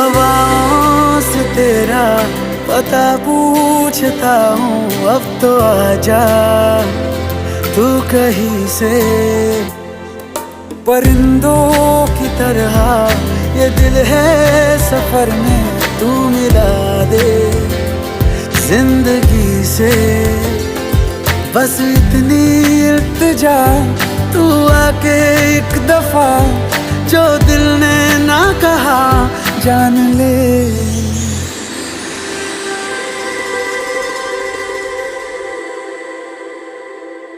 हवाओं से तेरा पता पूछता हूँ, अब तो आजा तू कहीं से। परिंदों की तरह ये दिल है सफर में, तू मिला दे जिंदगी से। बस इतनी इल्तिजा, तू आके एक दफा जो दिल ने ना कहा जान